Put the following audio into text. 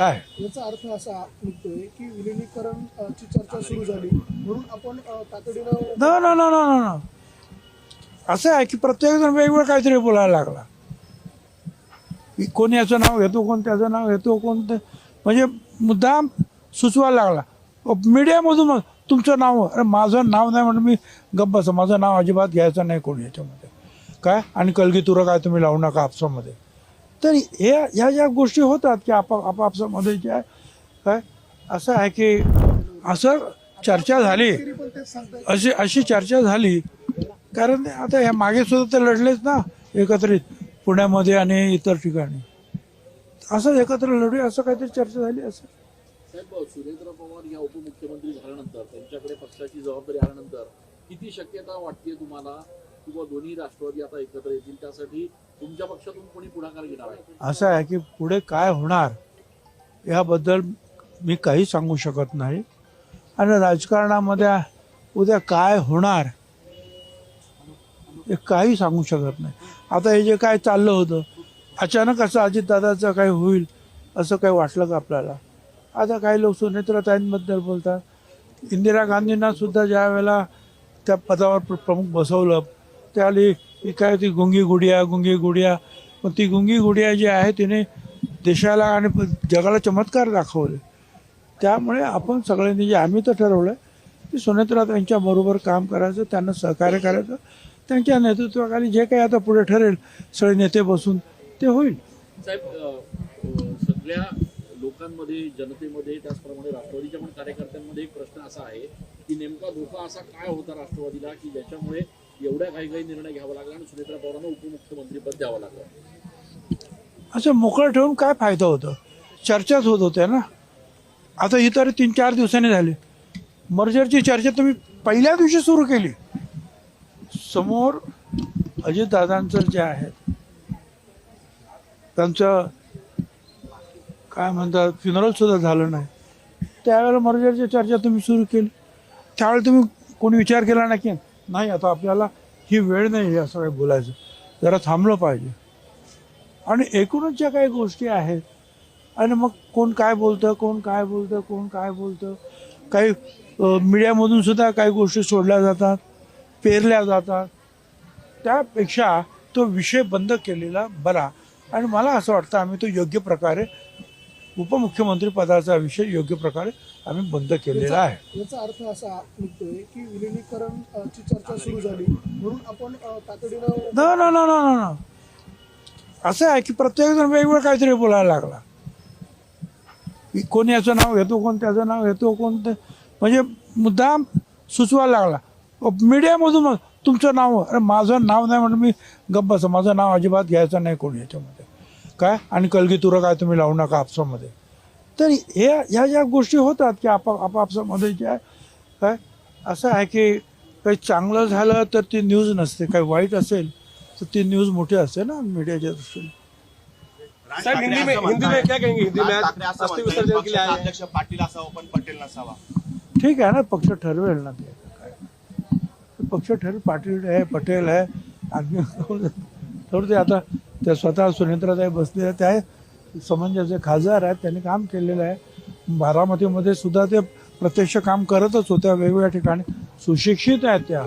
केलेला आहे। याचा अर्थ असा निघतोय की विलिनीकरणची चर्चा सुरू झाली म्हणून आपण तातडीनं न न न न न असं आहे की प्रत्येकजण वेगवेगळं काहीतरी बोलायला लागला। कोण याचं नाव घेतो, कोण त्याचं नाव घेतो, कोण ते म्हणजे मुद्दाम सुचवायला लागला मीडियामधून। तुमचं नाव, अरे माझं नाव नाही म्हणून मी गप्प बसा, माझं नाव अजिबात घ्यायचं नाही कोणी याच्यामध्ये काय, आणि कलगीतुरं काय तुम्ही लावू नका आपसामध्ये। तर ह्या ज्या गोष्टी होतात की आपापसामध्ये ज्या काय असं आहे की असं चर्चा झाली, अशी चर्चा झाली। कारण आता ह्या मागे सुद्धा ते लढलेच ना एकत्रित पुण्यामध्ये आणि इतर ठिकाणी, असं एकत्र लढूया असं काहीतरी चर्चा झाली असं। साहेब, सुरेंद्र पवार या उपमुख्यमंत्री झाल्यानंतर त्यांच्याकडे पक्षाची जबाबदारी आल्यानंतर किती शक्यता वाटते तुम्हाला किंवा दोन्ही राष्ट्रवादी आता एकत्र येतील, त्यासाठी तुमच्या पक्षातून कोणी पुढाकार घेणार आहे? असं आहे की पुढे काय होणार याबद्दल मी काही सांगू शकत नाही, आणि राजकारणामध्ये उद्या काय होणार हे काही सांगू शकत नाही। आता हे जे काय चाललं होतं अचानक असं अजितदादाचं काही होईल असं काही वाटलं का आपल्याला? आता काही लोक सुनेत्राताईंबद्दल बोलतात, इंदिरा गांधींना सुद्धा ज्या वेळेला त्या पदावर प्रमुख बसवलं त्यावेळी ही काय ती गुंगी गुडिया, पण ती गुंगी गुडिया जी आहे तिने देशाला आणि जगाला चमत्कार दाखवले। त्यामुळे आपण सगळ्यांनी जे आम्ही तर ठरवलं की सुनेत्राताईंच्या बरोबर काम करायचं, त्यांना सहकार्य करायचं, त्यांच्या नेतृत्वाखाली जे काही आता पुढे ठरेल सगळे नेते बसून ते होईल। साहेब, सगळ्या लोकांमध्ये, जनतेमध्ये, त्याचप्रमाणे राष्ट्रवादीच्या पण कार्यकर्त्यांमध्ये एक प्रश्न असा आहे की नेमका धोका असा काय होता राष्ट्रवादीला की ज्याच्यामुळे एवढ्या काही निर्णय घ्यावा लागला आणि सुनेत्रा पवारांना उपमुख्यमंत्रीपद द्यावं लागलं? असं मोकळं ठेवून काय फायदा होता? चर्चाच होत होत्या ना। आता ही तरी 3-4 दिवसांनी झाली। मर्जरची चर्चा तुम्ही पहिल्या दिवशी सुरू केली, समोर अजितदादांचं जे आहे त्यांचं काय म्हणतात फ्युनरल सुद्धा झालं नाही, त्यावेळेला मर्जरची चर्चा तुम्ही सुरू केली। त्यावेळेला तुम्ही कोणी विचार केला नाही की नाही आता आपल्याला ही वेळ नाही असं काही बोलायचं, जरा थांबलं पाहिजे। आणि एकूणच ज्या काही गोष्टी आहेत आणि मग कोण काय बोलतं, काही मीडियामधून सुद्धा काही गोष्टी सोडल्या जातात, पेरल्या जातात, त्यापेक्षा तो विषय बंद केलेला बरा। आणि मला असं वाटतं आम्ही तो योग्य प्रकारे उपमुख्यमंत्री पदाचा विषय योग्य प्रकारे आम्ही बंद केलेला आहे। याचा अर्थ असा निघतोय की विलिनीकरणची चर्चा सुरू झाली म्हणून आपण तातडीनं न न न न न असं आहे की प्रत्येकजण वेगवेगळं काहीतरी बोलायला लागला। कोण याचं नाव घेतो, कोण त्याचं नाव घेतो, कोण ते म्हणजे मुद्दाम सुचवायला लागला मीडियामधून। तुमचं नाव, अरे माझं नाव नाही म्हणून मी गप्प बसा, माझं नाव अजिबात घ्यायचं नाही कोणी याच्यामध्ये काय, आणि कलगीतुरं काय तुम्ही लावू नका आपसामध्ये। तर ह्या ज्या गोष्टी होतात की आपापसामध्ये ज्या काय असं आहे की काही चांगलं झालं तर ती न्यूज नसते, काही वाईट असेल तर ती न्यूज मोठी असते ना मीडियाच्या दृष्टीने। साहब, हिंदी में क्या कहेंगे? हिंदी में अस्थि विसर्जन के लिए आए अध्यक्ष पाटिल असावा पण पटेल नसावा। ठीक आहे ना, पक्ष ठरवेल ना ते काय, पक्ष ठरवेल, पाटील आहे पटेल आहे आम्ही थोडं ते आता त्या स्वतः सुनेत्राताई बसलेल्या त्या समंजस खासदार आहेत, त्यांनी काम केलेलं आहे। बारामतीमध्ये सुद्धा ते प्रत्यक्ष काम करतच होत्या वेगवेगळ्या ठिकाणी, सुशिक्षित आहेत त्या।